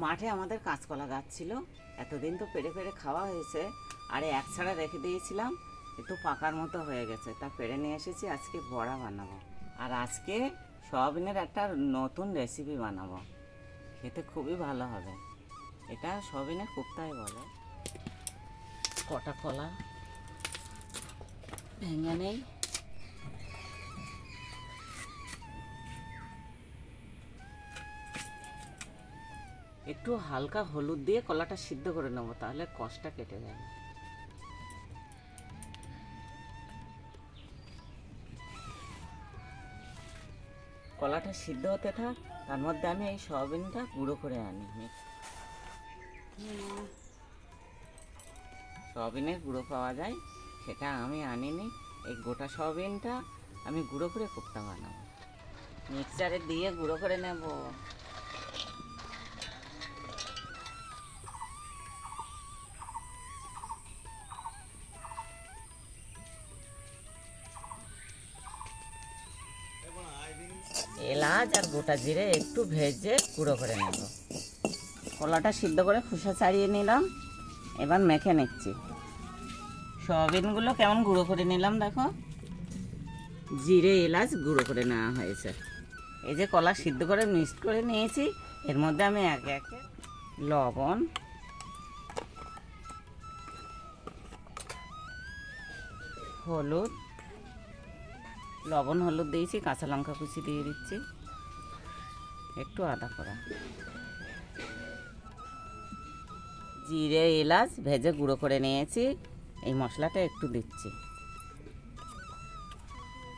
মাঠে আমাদের কাঁচকলা গাছ ছিল, এতদিন তো পেড়ে পেড়ে খাওয়া হয়েছে, আরে এক ছাড়া রেখে দিয়েছিলাম, একটু পাকার মতো হয়ে গেছে, তা পেড়ে নিয়ে এসেছি, আজকে বড়া বানাবো। আর আজকে সয়াবিনের একটা নতুন রেসিপি বানাবো, খেতে খুবই ভালো হবে। এটা সয়াবিনের কোপ্তাই বলে। কটা কলা ভেঙে নেই, একটু হালকা হলুদ দিয়ে কলাটা সিদ্ধ করে নেবো, তাহলে কষটা কেটে যাবে। কলাটা সিদ্ধ হতে থাক, তার মধ্যে আমি এই সয়াবিনটা গুঁড়ো করে আনি। সয়াবিনের গুঁড়ো পাওয়া যায়, সেটা আমি আনিনি। এই গোটা সয়াবিনটা আমি গুঁড়ো করে কোপ্তা বানাবো, মিক্সচারে দিয়ে গুঁড়ো করে নেব। এলাচ আর গোটা জিরে একটু ভেজে গুঁড়ো করে নেব। কলাটা সিদ্ধ করে খোসা ছাড়িয়ে নিলাম, এবার মেখে নিচ্ছি। সয়াবিনগুলো কেমন গুঁড়ো করে নিলাম দেখো, জিরে এলাচ গুঁড়ো করে নেওয়া হয়েছে। এই যে কলা সিদ্ধ করে মিক্সড করে নিয়েছি, এর মধ্যে আমি একে একে লবণ, হলুদ, লবণ হলুদ দিয়েছি, কাঁচা লঙ্কা কুচি দিয়ে দিচ্ছি, একটু আদা করা, জিরে এলাচ ভেজে গুঁড়ো করে নিয়েছি, এই মশলাটা একটু দিচ্ছি।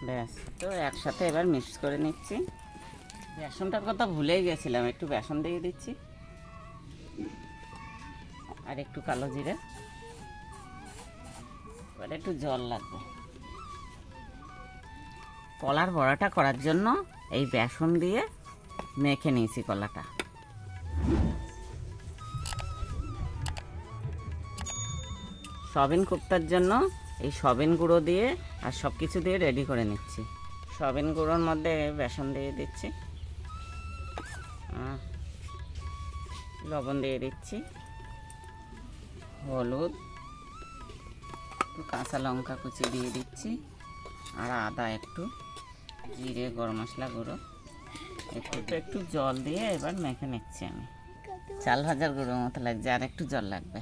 ব্যাস, তো একসাথে এবার মিক্স করে নিচ্ছি। বেসনটার কথা ভুলেই গেছিলাম, একটু বেসন দিয়ে দিচ্ছি, আর একটু কালো জিরে, এবার একটু জল লাগবে। কলার বড়াটা করার জন্য এই বেসন দিয়ে মেখে নিয়েছি কলাটা। সয়াবিন কোপ্তার জন্য এই সয়াবিন গুঁড়ো দিয়ে আর সব কিছু দিয়ে রেডি করে নিচ্ছি। সয়াবিন গুঁড়োর মধ্যে বেসন দিয়ে দিচ্ছি, লবণ দিয়ে দিচ্ছি, হলুদ, কাঁচা লঙ্কা কুচি দিয়ে দিচ্ছি, আর আদা একটু, জিরে, গরম মশলা গুঁড়ো, একটু জল দিয়ে এবার মেখে নিচ্ছি। আমি চাল ভাজার গুঁড়োর মতো লাগছে, আর একটু জল লাগবে।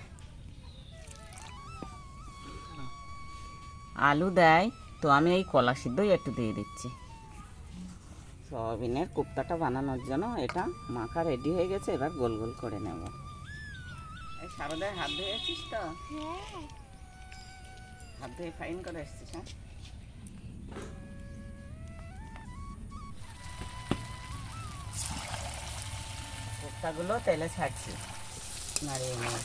আলু দেয় তো আমি এই কলা সিদ্ধই একটু দিয়ে দিচ্ছি। সয়াবিনের কোপ্তাটা বানানোর জন্য এটা মাখা রেডি হয়ে গেছে, এবার গোল গোল করে নেব। এই সারদায় হাত ধুয়েছিস তো? হাত ধুয়ে ফাইন করে এসছিস? হ্যাঁ, কোপ্তাগুলো তেলে ছাড়ছি, নাড়িয়ে নিয়ে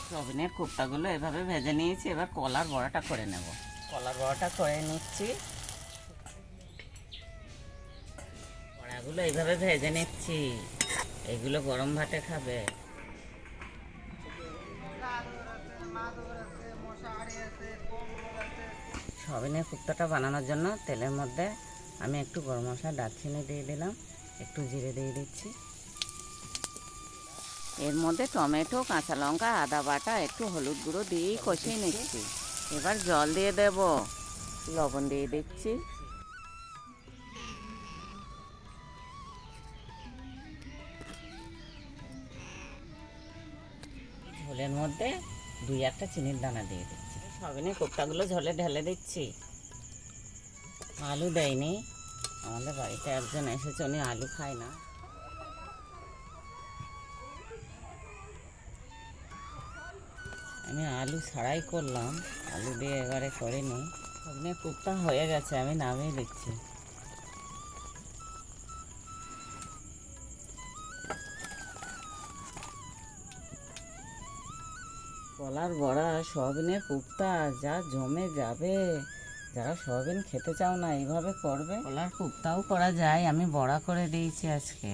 সয়াবিনের কোপ্তাগুলো এভাবে ভেজে নিয়েছি, এবার কলার বড়াটা করে নেব। কলার বড়াটা করে নিচ্ছি, বড়াগুলো এইভাবে ভেজে নিচ্ছি, এগুলো গরম ভাতে খাবে। সয়াবিনের কোপ্তাটা বানানোর জন্য তেলের মধ্যে আমি একটু গরম মশলা, দারচিনি দিয়ে দিলাম, একটু জিরে দিয়ে দিচ্ছি, এর মধ্যে টমেটো, কাঁচা লঙ্কা, আদা বাটা, একটু হলুদ গুঁড়ো দিয়েই কষিয়ে নিচ্ছি। এবার জল দিয়ে দেব, লবণ দিয়ে দিচ্ছি, ঝোলের মধ্যে 2-1টা চিনির দানা দিয়ে দিচ্ছি। সয়াবিনের কোপ্তাগুলো ঝোলে ঢেলে দিচ্ছি। আলু দেয়নি, আমাদের বাড়িতে একজন এসেছে, উনি আলু খায় না। আমি আলু ছাড়াই করলাম, আলু দিয়ে এবারে করিনি। সয়াবিনের কোপ্তা হয়ে গেছে, আমি নামিয়ে দিচ্ছি। কলার বড়া, সয়াবিনের কোপ্তা যা জমে যাবে। যারা সয়াবিন খেতে চাও না, এইভাবে করবে। কলার কোপ্তাও করা যায়, আমি বড়া করে দিয়েছি আজকে।